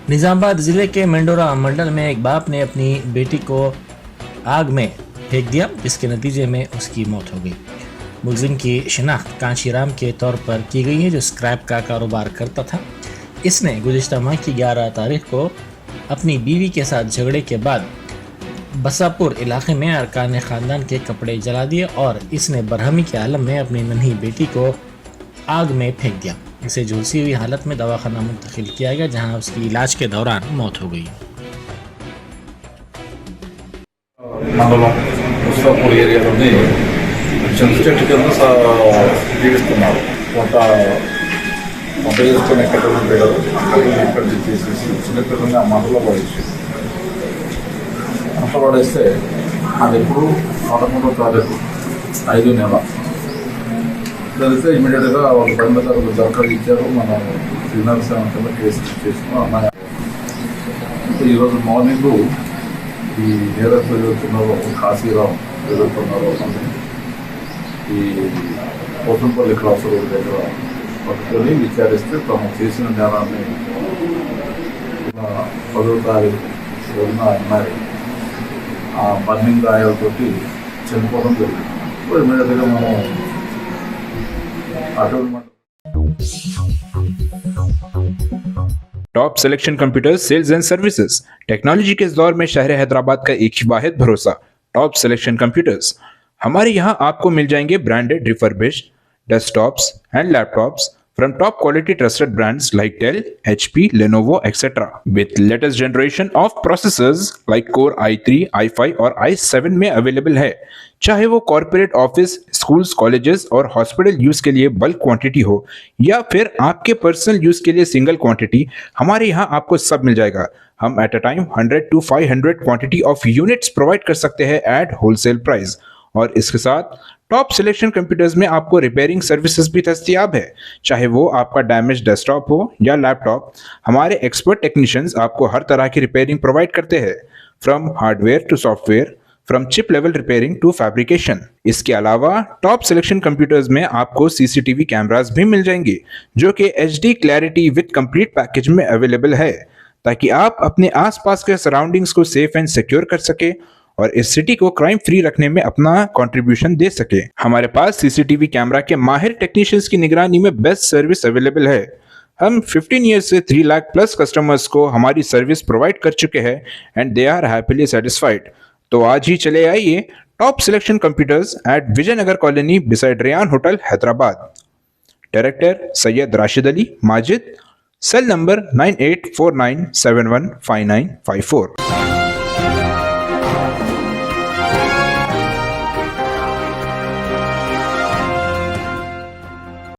निजामाबाद जिले के मंडोरा मंडल में एक बाप ने अपनी बेटी को आग में फेंक दिया, जिसके नतीजे में उसकी मौत हो गई। मुलजिम की शिनाख्त कांशीराम के तौर पर की गई है, जो स्क्रैप का कारोबार करता था। इसने गुज़िश्ता माह की 11 तारीख को अपनी बीवी के साथ झगड़े के बाद बसापुर इलाके में अरकान ख़ानदान के कपड़े जला दिए और इसने बरहमी के आलम में अपनी नन्ही बेटी को आग में फेंक दिया। इसे झुलसी हुई हालत में दवाखाना मुंतकिल किया गया, जहां उसकी इलाज के दौरान मौत हो गई। మండలం ముస్తాపూర్ ఏరియాలోని చింత చెట్టు కింద జీవిస్తున్నారు. కొంత చేసుకుని ఎక్కడ ఉంటారు ఇక్కడికి తీసేసి చిన్నపిల్లల్ని ఆ మంటలో పడేసి మంట పడేస్తే అది ఎప్పుడు 11వ తారీఖు 5వ నెల తెలిస్తే ఇమీడియట్గా వాళ్ళు బండి తరపు దరఖాస్తు ఇచ్చారు. మనం సిగ్నల్ సెవెన్ కింద కేసు చేసుకున్నాం అన్నాయి. ఈరోజు మార్నింగ్ ఈ నేరస్తులు ఎదుర్కొన్నారో కాశీరామ్ ఎదుర్కొన్నారో ఈ పోతంపల్లి క్రాస్ రోడ్ దగ్గర పట్టుకొని విచారిస్తే తాము చేసిన నేరాన్ని 10వ తారీఖు రోజున అమ్మాయి ఆ బర్నింగ్ గాయాలతోటి చనిపోవడం జరిగింది. ఇప్పుడు ఇమీడియట్గా మనం అటువంటి top selection computers sales and services technology के इस दौर में शहर हैदराबाद का एक ही वाहिद भरोसा टॉप सिलेक्शन कंप्यूटर्स। हमारे यहाँ आपको मिल जाएंगे branded refurbished desktops and laptops from top quality trusted brands like Dell, HP, Lenovo, etc. with latest generation of processors like Core i3, i5 और i7 में अवेलेबल है। चाहे वो कॉर्पोरेट ऑफिस, स्कूल्स, कॉलेजेस और हॉस्पिटल यूज के लिए bulk quantity हो या फिर आपके पर्सनल यूज के लिए सिंगल क्वांटिटी, हमारे यहाँ आपको सब मिल जाएगा। हम at a time 100 to 500 quantity of units provide कर सकते हैं एट होलसेल प्राइस। और इसके साथ टॉप सिलेक्शन कंप्यूटर्स में आपको रिपेयरिंग सर्विसेज भी दस्तियाब है। चाहे वो आपका डैमेज डेस्कटॉप हो या लैपटॉप, हमारे एक्सपर्ट टेक्नीशियंस आपको हर तरह की रिपेयरिंग प्रोवाइड करते हैं, from hardware to software, from chip level repairing to fabrication. इसके अलावा टॉप सिलेक्शन कंप्यूटर्स में आपको सीसीटीवी कैमरास भी मिल जाएंगे, जो कि HD clarity with complete package में अवेलेबल है, ताकि आप अपने आसपास के सराउंडिंग्स को सेफ एंड सिक्योर कर सके और इस सिटी को क्राइम फ्री रखने में अपना कंट्रीब्यूशन दे सके। हमारे पास सीसीटीवी कैमरा के माहिर टेक्नीशियंस की निगरानी में बेस्ट सर्विस अवेलेबल है। हम 15 ईयर्स से 3 लाख प्लस कस्टमर्स को हमारी सर्विस प्रोवाइड कर चुके हैं and they are happily satisfied. तो आज ही चले आइए top selection computers at Vijayanagar colony beside Rayan hotel Hyderabad. Director Syed Rashid Ali Majid, cell number 9849715954।